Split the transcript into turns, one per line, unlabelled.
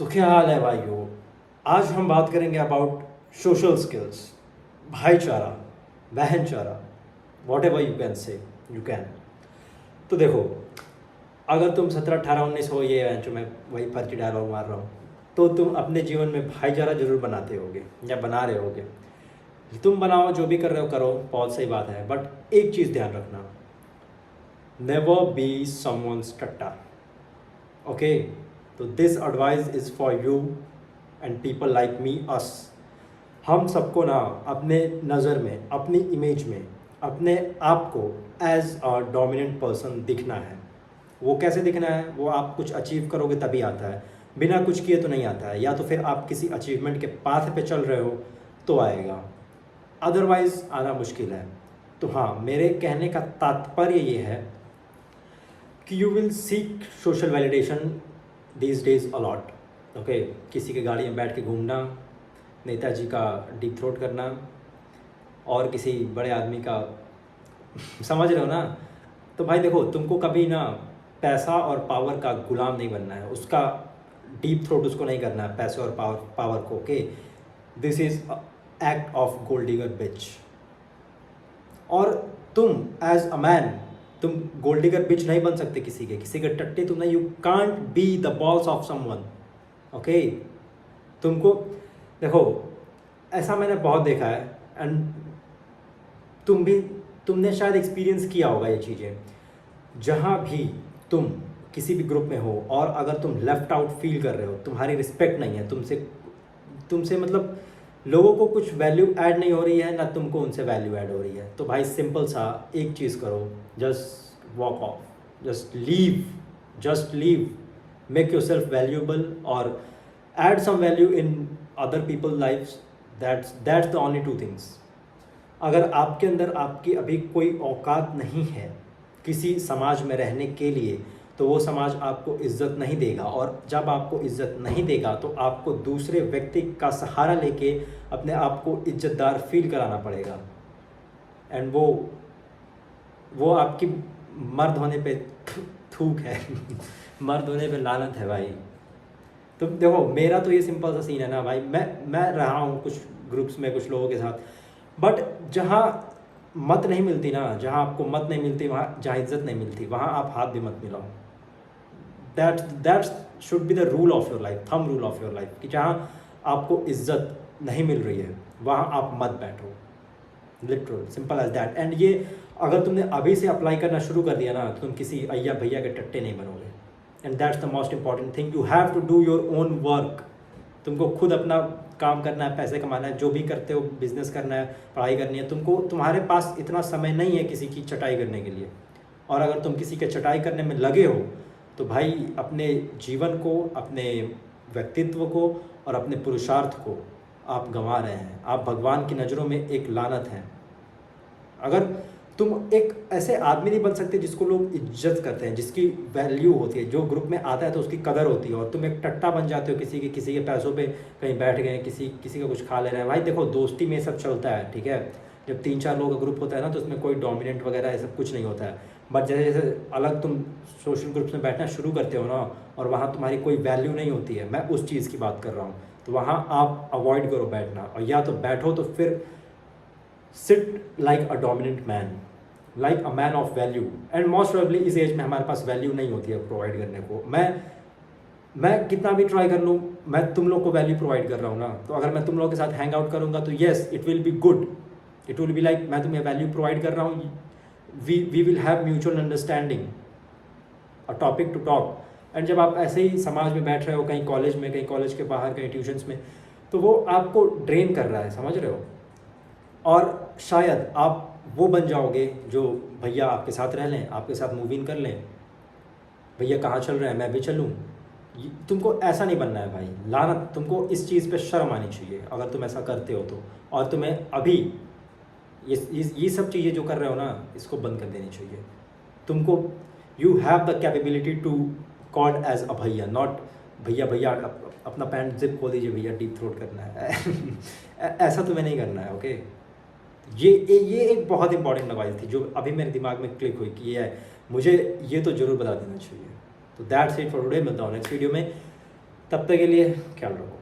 तो क्या हाल है भाइयों। आज हम बात करेंगे अबाउट सोशल स्किल्स, भाईचारा, बहनचारा, whatever you can say, you can. तो देखो, अगर तुम 17 18 19 हो, ये जो मैं वही फर्जी डायलॉग मार रहा हूँ, तो तुम अपने जीवन में भाईचारा जरूर बनाते होगे या बना रहे होगे। तुम बनाओ, जो भी कर रहे हो करो, बहुत सही बात है, बट एक चीज़ ध्यान रखना, नेवर बी समवन्स टट्टा। ओके, तो this advice is for you and people like me us. हम सबको ना अपने नज़र में, अपनी इमेज में, अपने आप को एज अ डोमिनेंट पर्सन दिखना है। वो कैसे दिखना है? वो आप कुछ अचीव करोगे तभी आता है, बिना कुछ किए तो नहीं आता है। या तो फिर आप किसी अचीवमेंट के पाथ पे चल रहे हो तो आएगा, अदरवाइज आना मुश्किल है। तो हाँ, मेरे कहने का तात्पर्य ये है कि you will seek social validation these days a lot. Okay, किसी की गाड़ी में बैठ के घूमना, नेताजी का डीप थ्रोट करना, और किसी बड़े आदमी का समझ रहे हो ना। तो भाई देखो, तुमको कभी ना पैसा और पावर का गुलाम नहीं बनना है, उसका डीप थ्रोट उसको नहीं करना है, पैसे और पावर को। Okay, this is act of gold digger bitch. और तुम एज अ मैन, तुम गोल्ड डिगर बिच नहीं बन सकते किसी के टट्टे तुम नहीं। You can't be the boss of someone. Okay, तुमको देखो, ऐसा मैंने बहुत देखा है, एंड तुमने शायद एक्सपीरियंस किया होगा ये चीज़ें। जहाँ भी तुम किसी भी ग्रुप में हो और अगर तुम लेफ्ट आउट फील कर रहे हो, तुम्हारी रिस्पेक्ट नहीं है, तुमसे तुमसे मतलब लोगों को कुछ वैल्यू ऐड नहीं हो रही है, ना तुमको उनसे वैल्यू ऐड हो रही है, तो भाई सिंपल सा एक चीज़ करो, just walk off, just leave, make yourself valuable और add some value in other people lifes. That's the only two things. अगर आपके अंदर आपकी अभी कोई औकात नहीं है किसी समाज में रहने के लिए, तो वो समाज आपको इज्जत नहीं देगा, और जब आपको इज्जत नहीं देगा तो आपको दूसरे व्यक्ति का सहारा लेके अपने आप को इज्जतदार फील कराना पड़ेगा। एंड वो आपकी मर्द होने पे थूक है मर्द होने पे लानत है भाई। तो देखो, मेरा तो ये सिंपल सा सीन है ना भाई, मैं रहा हूँ कुछ ग्रुप्स में कुछ लोगों के साथ, बट जहाँ मत नहीं मिलती ना, जहाँ आपको मत नहीं मिलती, वहाँ जहाँ इज्जत नहीं मिलती, वहाँ आप हाथ भी मत मिलाओ। That should be the rule of your life, thumb rule of your life, कि जहाँ आपको इज्जत नहीं मिल रही है वहाँ आप मत बैठो। Literal simple as that. And ये अगर तुमने अभी से अप्लाई करना शुरू कर दिया ना, तो तुम किसी अय्या भैया के टट्टे नहीं बनोगे। And that's the most important thing, you have to do your own work. तुमको खुद अपना काम करना है, पैसे कमाना है, जो भी करते हो, बिजनेस करना है, पढ़ाई करनी है, तुमको तुम्हारे पास इतना समय नहीं है किसी की चटाई करने के लिए। और अगर तुम किसी के चटाई करने में लगे हो तो भाई अपने जीवन को, अपने व्यक्तित्व को और अपने पुरुषार्थ को आप गंवा रहे हैं। आप भगवान की नज़रों में एक लानत हैं। अगर तुम एक ऐसे आदमी नहीं बन सकते जिसको लोग इज्जत करते हैं, जिसकी वैल्यू होती है, जो ग्रुप में आता है तो उसकी कदर होती है, और तुम एक टट्टा बन जाते हो किसी के पैसों पे कहीं बैठ गए, किसी का कुछ खा ले रहे हैं। भाई देखो, दोस्ती में सब चलता है, ठीक है। जब 3 4 लोगों का ग्रुप होता है ना, तो उसमें कोई डोमिनेंट वगैरह ये सब कुछ नहीं होता है। बट जैसे जैसे अलग तुम सोशल ग्रुप्स में बैठना शुरू करते हो ना, और वहाँ तुम्हारी कोई वैल्यू नहीं होती है, मैं उस चीज़ की बात कर रहा हूँ, तो वहाँ आप अवॉइड करो बैठना। और या तो बैठो तो फिर sit like a dominant man, like a man of value. And most probably इस एज में हमारे पास वैल्यू नहीं होती है प्रोवाइड करने को। मैं कितना भी ट्राई कर लूँ, मैं तुम लोग को वैल्यू प्रोवाइड कर रहा हूँ ना, तो अगर मैं तुम लोगों के साथ हैंग आउट करूँगा तो yes, it will be good, it will be like मैं तुम्हें वैल्यू प्रोवाइड कर रहा हूँ, we will have mutual understanding, a topic to talk. And जब आप ऐसे ही समाज में बैठ रहे हो, कहीं कॉलेज में, कहीं कॉलेज के बाहर, कहीं ट्यूशन्स में, तो वो आपको ड्रेन कर रहा है, समझ रहे हो। और शायद आप वो बन जाओगे जो भैया आपके साथ रह लें, आपके साथ मूव इन कर लें, भैया कहाँ चल रहे हैं मैं भी चलूँ। तुमको ऐसा नहीं बनना है भाई, लानत। तुमको इस चीज़ पे शर्म आनी चाहिए अगर तुम ऐसा करते हो तो। और तुम्हें अभी ये सब चीज़ें जो कर रहे हो ना, इसको बंद कर देनी चाहिए। तुमको you have the capability to called as a bhaiya, not भैया भैया अपना पैंट जिप खोल दीजिए भैया, डीप थ्रोट करना है ऐसा तुम्हें नहीं करना है। ओके, ये एक बहुत इंपॉर्टेंट एडवाइस थी जो अभी मेरे दिमाग में क्लिक हुई कि ये है, मुझे ये तो ज़रूर बता देना चाहिए। तो दैट्स इट फॉर टुडे, मिलता हूँ नेक्स्ट वीडियो में। तब तक के लिए ख्याल रखो।